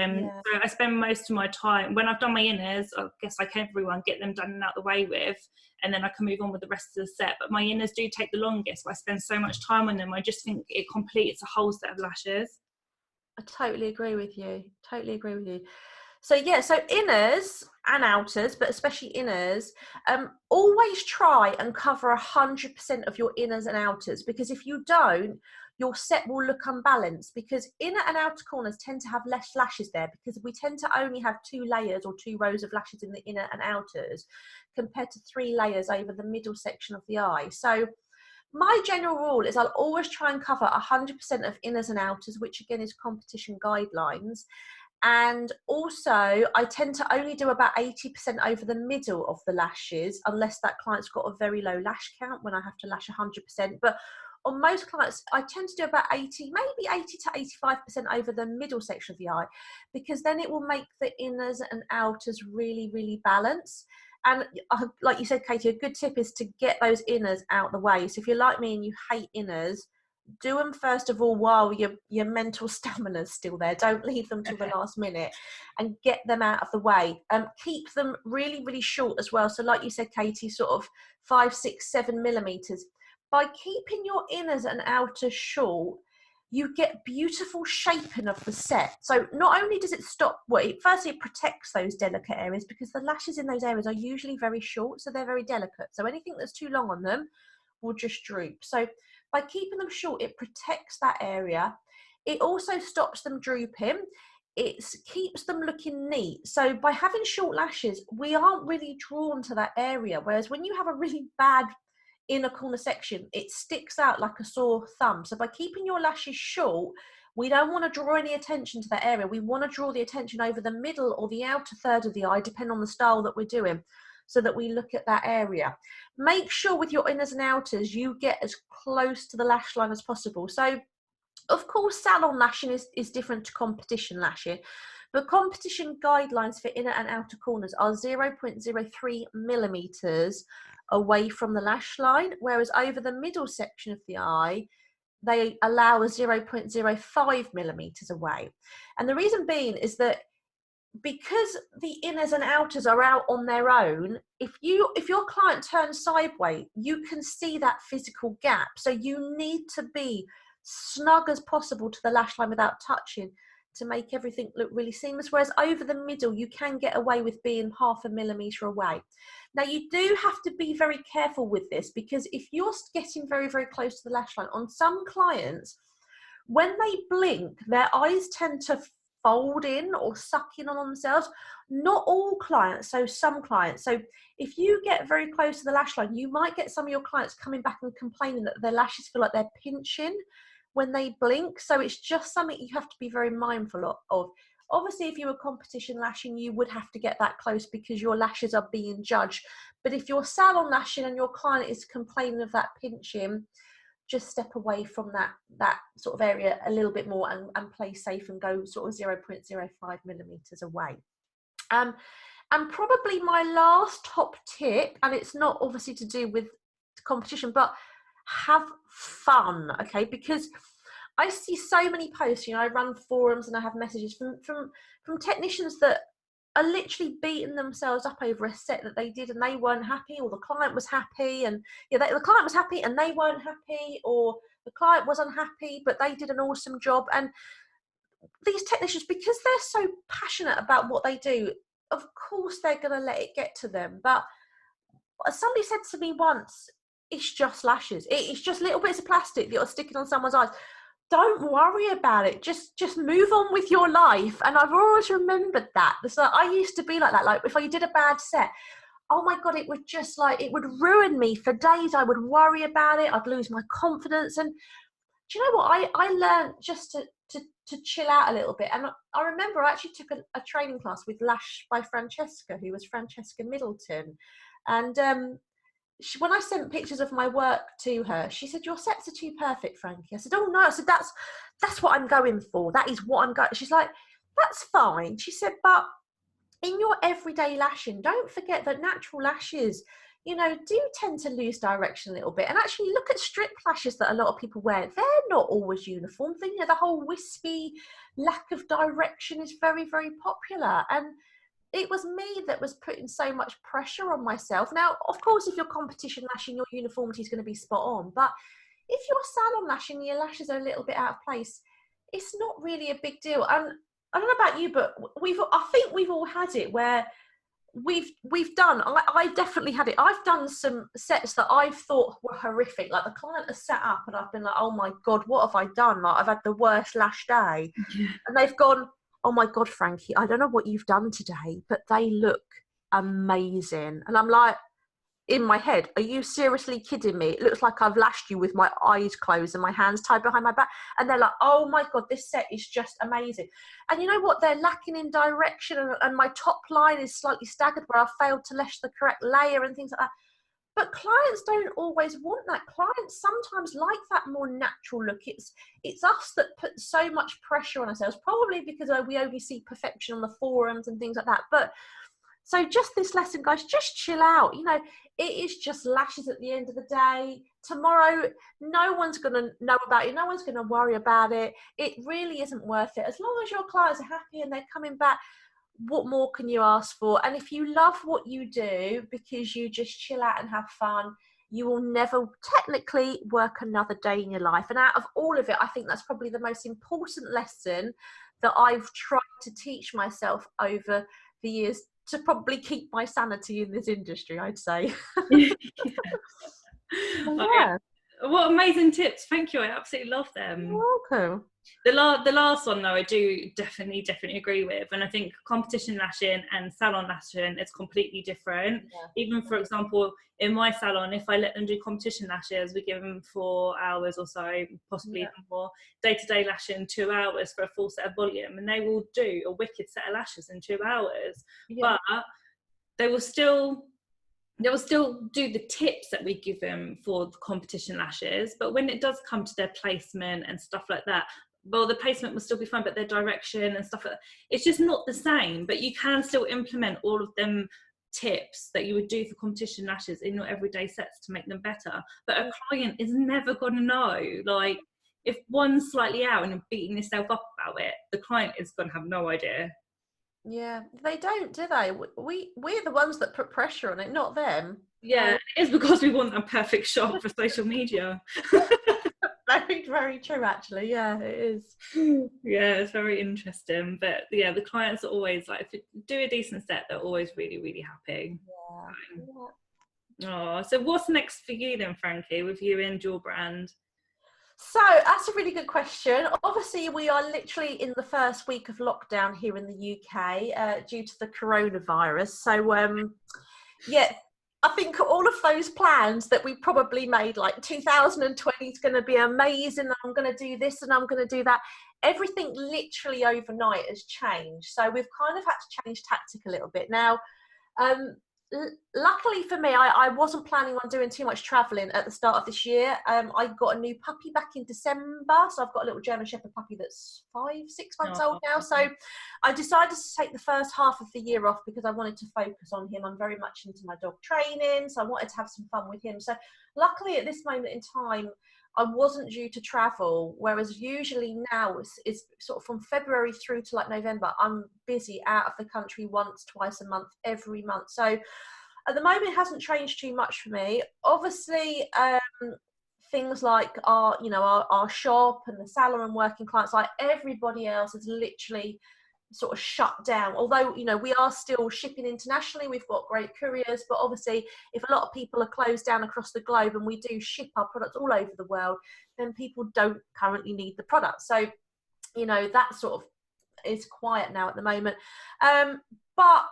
I spend most of my time, when I've done my inners, I guess like everyone, get them done and out the way with, and then I can move on with the rest of the set. But my inners do take the longest, but I spend so much time on them. I just think it completes a whole set of lashes. I totally agree with you. So yeah, so inners and outers, but especially inners, always try and cover 100% of your inners and outers, because if you don't, your set will look unbalanced, because inner and outer corners tend to have less lashes there, because we tend to only have 2 layers or 2 rows of lashes in the inner and outers compared to 3 layers over the middle section of the eye. So my general rule is I'll always try and cover 100% of inners and outers, which again is competition guidelines. And also I tend to only do about 80% over the middle of the lashes, unless that client's got a very low lash count, when I have to lash 100%. But on most clients, I tend to do about 80, maybe 80 to 85% over the middle section of the eye, because then it will make the inners and outers really, really balanced. And like you said, Katie, a good tip is to get those inners out the way. So if you're like me and you hate inners, do them first of all while your mental stamina's still there. Don't leave them till the last minute, and get them out of the way. Keep them really, really short as well. So like you said, Katie, sort of 5, 6, 7 millimeters. By keeping your inners and outers short, you get beautiful shaping of the set. So not only does it stop, firstly it protects those delicate areas, because the lashes in those areas are usually very short, so they're very delicate. So anything that's too long on them will just droop. So by keeping them short, it protects that area. It also stops them drooping. It keeps them looking neat. So by having short lashes, we aren't really drawn to that area. Whereas when you have a really bad inner corner section, it sticks out like a sore thumb. So by keeping your lashes short, we don't want to draw any attention to that area. We want to draw the attention over the middle or the outer third of the eye, depending on the style that we're doing, so that we look at that area. Make sure with your inners and outers, you get as close to the lash line as possible. So of course, salon lashing is different to competition lashing, The competition guidelines for inner and outer corners are 0.03 millimeters away from the lash line, whereas over the middle section of the eye, they allow a 0.05 millimeters away. And the reason being is that because the inners and outers are out on their own, if your client turns sideways, you can see that physical gap. So you need to be snug as possible to the lash line without touching to make everything look really seamless. Whereas over the middle, you can get away with being 0.5 millimeter away. Now, you do have to be very careful with this, because if you're getting very, very close to the lash line, on some clients, when they blink, their eyes tend to fold in or suck in on themselves. Not all clients, so some clients. So if you get very close to the lash line, you might get some of your clients coming back and complaining that their lashes feel like they're pinching when they blink. So it's just something you have to be very mindful of. Obviously, if you were competition lashing, you would have to get that close because your lashes are being judged. But if you're salon lashing and your client is complaining of that pinching, just step away from that sort of area a little bit more and play safe and go sort of 0.05 millimeters away. And probably my last top tip, and it's not obviously to do with competition, but have fun, okay? Because I see so many posts, I run forums and I have messages from technicians that are literally beating themselves up over a set that they did and they weren't happy, or the client was happy and the client was happy and they weren't happy, or the client was unhappy but they did an awesome job. And these technicians, because they're so passionate about what they do, of course they're going to let it get to them. But somebody said to me once, it's just lashes. It's just little bits of plastic that you're sticking on someone's eyes. Don't worry about it. Just move on with your life. And I've always remembered that. So I used to be like that. Like if I did a bad set, oh my God, it would just it would ruin me for days. I would worry about it. I'd lose my confidence. And do you know what? I learned just to chill out a little bit. And I remember I actually took a training class with Lash by Francesca, who was Francesca Middleton. And when I sent pictures of my work to her, she said, your sets are too perfect, Frankie. I said, oh no. I said, that's what I'm going for. That is what I'm going. She's like, that's fine. She said, but in your everyday lashing, don't forget that natural lashes, do tend to lose direction a little bit. And actually look at strip lashes that a lot of people wear. They're not always uniform. The whole wispy lack of direction is very, very popular. And it was me that was putting so much pressure on myself. Now, of course, if you're competition lashing, your uniformity is going to be spot on. But if you're salon lashing, your lashes are a little bit out of place, it's not really a big deal. And I don't know about you, but I think we've all had it where we've done, I definitely had it. I've done some sets that I've thought were horrific. Like the client has sat up and I've been like, oh my God, what have I done? Like I've had the worst lash day. Yeah. And they've gone, oh my God, Frankie, I don't know what you've done today, but they look amazing. And I'm like, in my head, are you seriously kidding me? It looks like I've lashed you with my eyes closed and my hands tied behind my back. And they're like, oh my God, this set is just amazing. And you know what? They're lacking in direction and my top line is slightly staggered where I failed to lash the correct layer and things like that. But clients don't always want that. Clients sometimes like that more natural look. It's us that put so much pressure on ourselves, probably because we only see perfection on the forums and things like that. But so just this lesson, guys, just chill out. It is just lashes at the end of the day. Tomorrow, no one's going to know about it. No one's going to worry about it. It really isn't worth it. As long as your clients are happy and they're coming back, what more can you ask for? And if you love what you do because you just chill out and have fun, you will never technically work another day in your life. And out of all of it, I think that's probably the most important lesson that I've tried to teach myself over the years to probably keep my sanity in this industry, I'd say. Yeah. What amazing tips. Thank you. I absolutely love them. You're welcome. The last one, though, I do definitely agree with. And I think competition lashing and salon lashing is completely different. Yeah. Even, for example, in my salon, if I let them do competition lashes, we give them 4 hours or so, possibly even more. Day-to-day lashing, 2 hours for a full set of volume. And they will do a wicked set of lashes in 2 hours. Yeah. But they will still do the tips that we give them for the competition lashes, but when it does come to their placement and stuff like that, well, the placement will still be fine, but their direction and stuff, it's just not the same. But you can still implement all of them tips that you would do for competition lashes in your everyday sets to make them better. But a client is never going to know. Like, if one's slightly out and you're beating yourself up about it, the client is going to have no idea. Yeah, they don't, do they? We're the ones that put pressure on it, not them. Yeah, it is because we want a perfect shot for social media. Very, very true, actually. Yeah, it is. Yeah, it's very interesting. But yeah, the clients are always like, if you do a decent set, they're always really, really happy. Oh, so what's next for you then, Frankie, with you and your brand? So that's a really good question. Obviously, we are literally in the first week of lockdown here in the UK due to the coronavirus. So yeah, I think all of those plans that we probably made, like 2020 is going to be amazing, I'm going to do this and I'm going to do that, everything literally overnight has changed. So we've kind of had to change tactic a little bit. Now, luckily for me, I wasn't planning on doing too much traveling at the start of this year. I got a new puppy back in December, so I've got a little German Shepherd puppy that's 5-6 months old now. So I decided to take the first half of the year off because I wanted to focus on him. I'm very much into my dog training, so I wanted to have some fun with him. So luckily at this moment in time, I wasn't due to travel, whereas usually now it's sort of from February through to like November, I'm busy out of the country once, twice a month, every month. So at the moment, it hasn't changed too much for me. Obviously, things like our shop and the salon and working clients, like everybody else, is literally sort of shut down. Although, we are still shipping internationally, we've got great couriers, but obviously if a lot of people are closed down across the globe and we do ship our products all over the world, then people don't currently need the product. So, that sort of is quiet now at the moment. But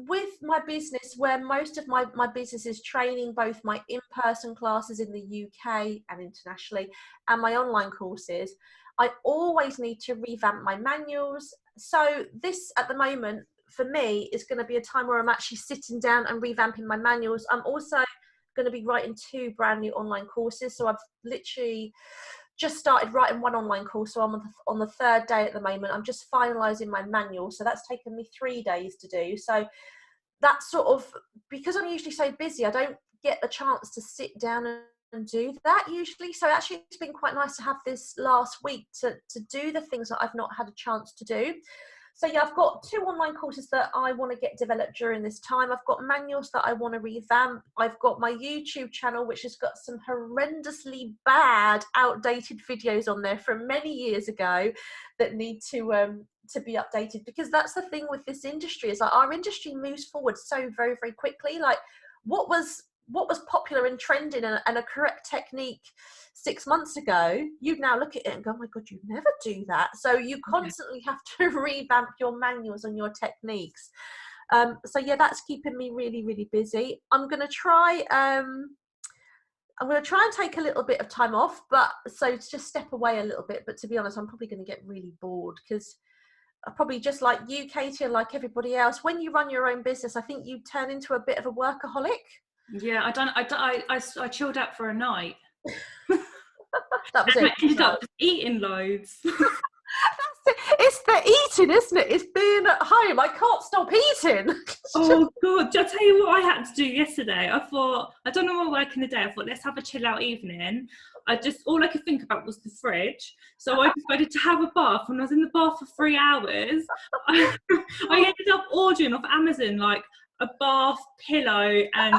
with my business, where most of my business is training, both my in-person classes in the UK and internationally and my online courses, I always need to revamp my manuals. So this at the moment for me is going to be a time where I'm actually sitting down and revamping my manuals. I'm also going to be writing 2 brand new online courses. So I've literally just started writing one online course, so I'm on the 3rd day at the moment. I'm just finalising my manual, so that's taken me 3 days to do. So that's sort of, because I'm usually so busy, I don't get the chance to sit down and do that usually. So actually it's been quite nice to have this last week to do the things that I've not had a chance to do. So yeah, I've got 2 online courses that I want to get developed during this time. I've got manuals that I want to revamp. I've got my YouTube channel, which has got some horrendously bad, outdated videos on there from many years ago that need to be updated, because that's the thing with this industry, is like our industry moves forward so very, very quickly. Like what was popular and trending and a correct technique 6 months ago, you'd now look at it and go, oh my God, you'd never do that. So you constantly have to revamp your manuals and your techniques. So yeah, that's keeping me really, really busy. I'm going to try and take a little bit of time off, but so to just step away a little bit. But to be honest, I'm probably going to get really bored, because probably just like you, Katie, and like everybody else, when you run your own business, I think you turn into a bit of a workaholic. Yeah, I chilled out for a night. That was it. I ended up eating loads. It's the eating, isn't it? It's being at home. I can't stop eating. Oh God, did I tell you what I had to do yesterday? I thought, I don't know what work in the day. I thought, let's have a chill out evening. All I could think about was the fridge. So I decided to have a bath. When I was in the bath for 3 hours, I ended up ordering off Amazon like a bath pillow and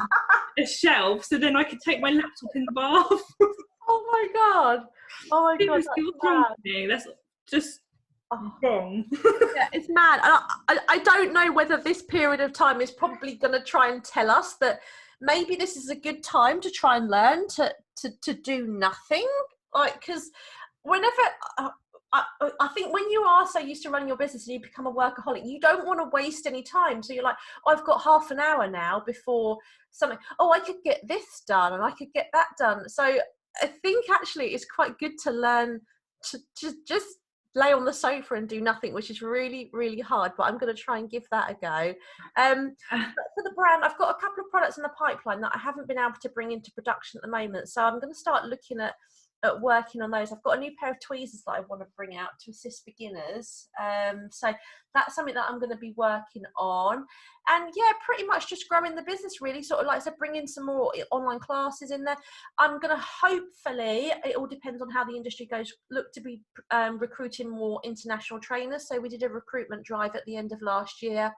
a shelf, so then I could take my laptop in the bath. Oh my God. That's just wrong. Yeah, it's mad. I don't know whether this period of time is probably going to try and tell us that maybe this is a good time to try and learn to do nothing. Like, because whenever I think when you are so used to running your business and you become a workaholic, you don't want to waste any time. So you're like, oh, I've got half an hour now before something. Oh, I could get this done and I could get that done. So I think actually it's quite good to learn to just lay on the sofa and do nothing, which is really, really hard, but I'm going to try and give that a go. For the brand, I've got a couple of products in the pipeline that I haven't been able to bring into production at the moment. So I'm going to start looking at at working on those. I've got a new pair of tweezers that I want to bring out to assist beginners. So that's something that I'm going to be working on. And yeah, pretty much just growing the business really, sort of like I said, bringing some more online classes in there. I'm going to hopefully, it all depends on how the industry goes, look to be recruiting more international trainers. So we did a recruitment drive at the end of last year,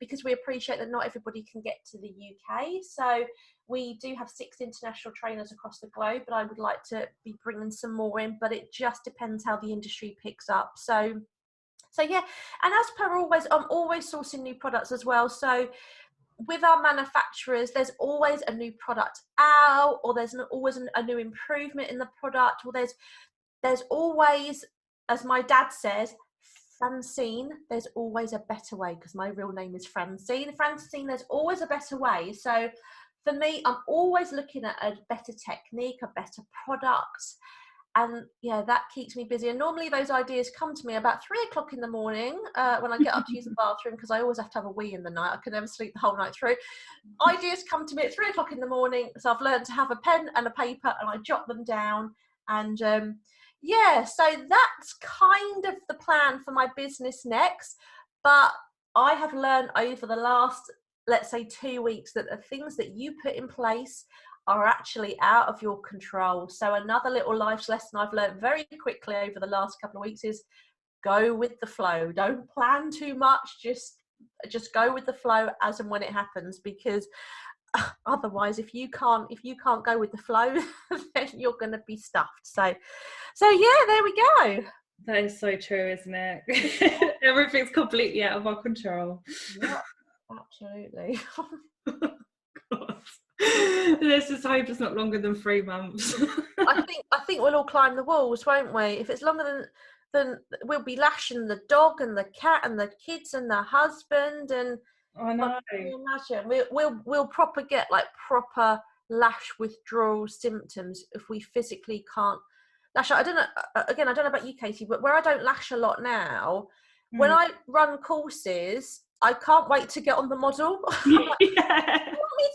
because we appreciate that not everybody can get to the UK. So we do have 6 international trainers across the globe, but I would like to be bringing some more in, but it just depends how the industry picks up. So yeah, and as per always, I'm always sourcing new products as well. So with our manufacturers, there's always a new product out, or there's always a new improvement in the product, or there's always, as my dad says, Francine, there's always a better way, because my real name is Francine. Francine, there's always a better way. So for me, I'm always looking at a better technique, a better product. And yeah, that keeps me busy. And normally those ideas come to me about 3 o'clock in the morning when I get up to use the bathroom, because I always have to have a wee in the night. I can never sleep the whole night through. Ideas come to me at 3 o'clock in the morning. So I've learned to have a pen and a paper, and I jot them down. And yeah, so that's kind of the plan for my business next. But I have learned over the last, let's say, 2 weeks, that the things that you put in place are actually out of your control. So another little life lesson I've learned very quickly over the last couple of weeks is go with the flow. Don't plan too much. Just go with the flow as and when it happens, because otherwise, if you can't go with the flow, then you're going to be stuffed. So yeah, there we go. That is so true, isn't it? Everything's completely out of our control. Yeah, absolutely. Let's just hope it's not longer than 3 months. I think we'll all climb the walls, won't we? If it's longer than we'll be lashing the dog and the cat and the kids and the husband, and I know. can you imagine? We'll proper get like proper lash withdrawal symptoms if we physically can't lash. I don't know about you, Katie, but where I don't lash a lot now, when I run courses, I can't wait to get on the model. Yeah.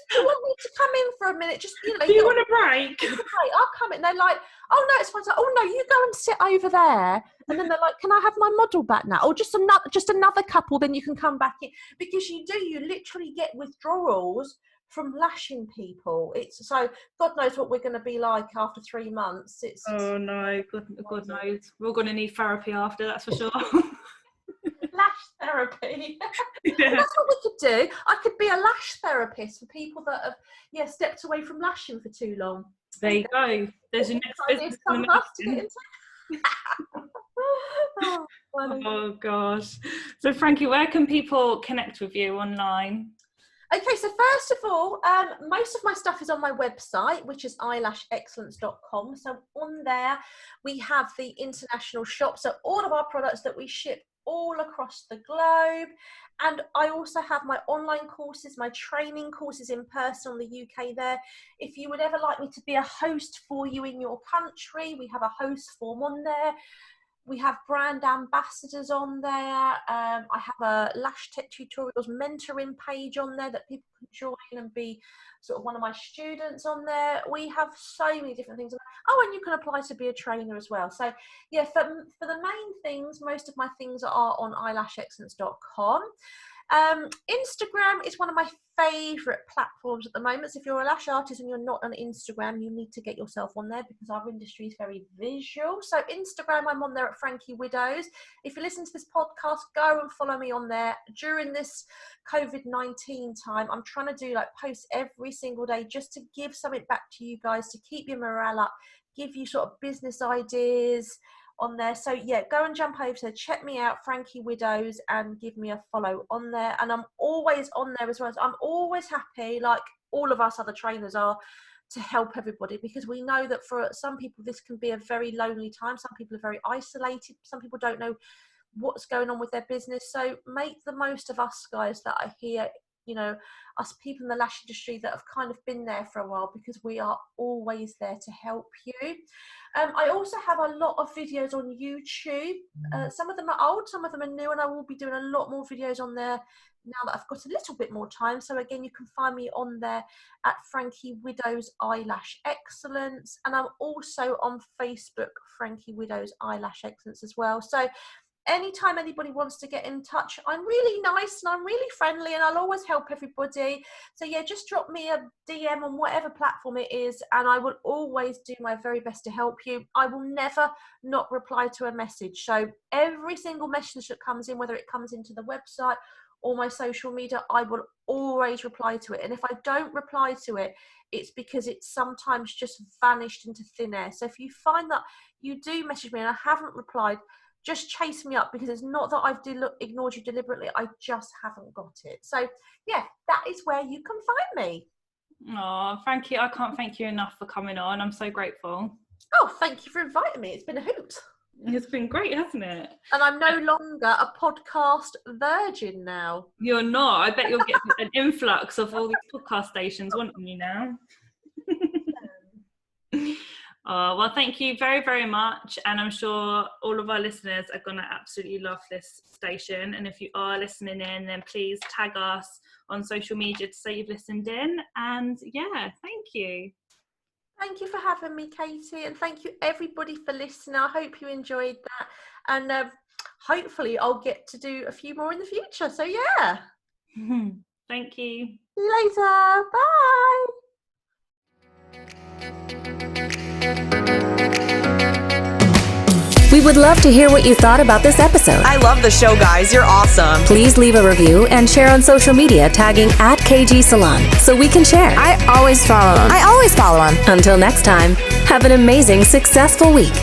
Do you want me to come in for a minute? Just, do you want a break? I'll come in. They're like, oh no, it's fine. Like, oh no, you go and sit over there. And then they're like, can I have my model back now? Or just another couple, then you can come back in. Because you literally get withdrawals from lashing people. It's so, God knows what we're going to be like after 3 months. Oh no, God knows. We're all going to need therapy after, that's for sure. Lash therapy. Yeah. Well, that's what we could do. I could be a lash therapist for people that have stepped away from lashing for too long. There you go. There's your next business. Oh gosh. So Frankie, where can people connect with you online? Okay, so first of all, most of my stuff is on my website, which is eyelashexcellence.com. So on there, we have the international shop. So all of our products that we ship all across the globe. And I also have my online courses, my training courses in person on the UK there. If you would ever like me to be a host for you in your country, we have a host form on there. We have brand ambassadors on there. I have a Lash Tech Tutorials mentoring page on there that people can join and be sort of one of my students on there. We have so many different things. Oh, and you can apply to be a trainer as well. So yeah, for the main things, most of my things are on eyelashexcellence.com. Instagram is one of my favourite platforms at the moment. So if you're a lash artist and you're not on Instagram, you need to get yourself on there, because our industry is very visual. So Instagram, I'm on there at Frankie Widdows. If you listen to this podcast, go and follow me on there. During this COVID-19 time, I'm trying to do posts every single day just to give something back to you guys, to keep your morale up, give you sort of business ideas on there. So yeah, go and jump over there, check me out, Frankie Widdows, and give me a follow on there. And I'm always on there as well. So I'm always happy, like all of us other trainers are, to help everybody, because we know that for some people this can be a very lonely time. Some people are very isolated. Some people don't know what's going on with their business. So make the most of us guys that are here, you know, us people in the lash industry that have kind of been there for a while, because we are always there to help you. I also have a lot of videos on YouTube. Some of them are old, some of them are new, and I will be doing a lot more videos on there now that I've got a little bit more time. So again, you can find me on there at Frankie Widdows Eyelash Excellence, and I'm also on Facebook, Frankie Widdows Eyelash Excellence as well. So anytime anybody wants to get in touch, I'm really nice and I'm really friendly, and I'll always help everybody. So yeah, just drop me a DM on whatever platform it is, and I will always do my very best to help you. I will never not reply to a message. So every single message that comes in, whether it comes into the website or my social media, I will always reply to it. And if I don't reply to it, it's because it's sometimes just vanished into thin air. So if you find that you do message me and I haven't replied, just chase me up, because it's not that I've ignored you deliberately. I just haven't got it. So yeah, that is where you can find me. Oh, Frankie, I can't thank you enough for coming on. I'm so grateful. Oh, thank you for inviting me. It's been a hoot. It's been great, hasn't it? And I'm no longer a podcast virgin now. You're not. I bet you'll get an influx of all these podcast stations wanting you now. Oh, well, thank you very, very much. And I'm sure all of our listeners are going to absolutely love this station. And if you are listening in, then please tag us on social media to say you've listened in. And yeah, thank you. Thank you for having me, Katie. And thank you, everybody, for listening. I hope you enjoyed that. And hopefully I'll get to do a few more in the future. So yeah. Thank you. See you later. Bye. We would love to hear what you thought about this episode. I love the show, guys. You're awesome. Please leave a review and share on social media tagging at KG Salon so we can share. I always follow them. Until next time, have an amazing, successful week.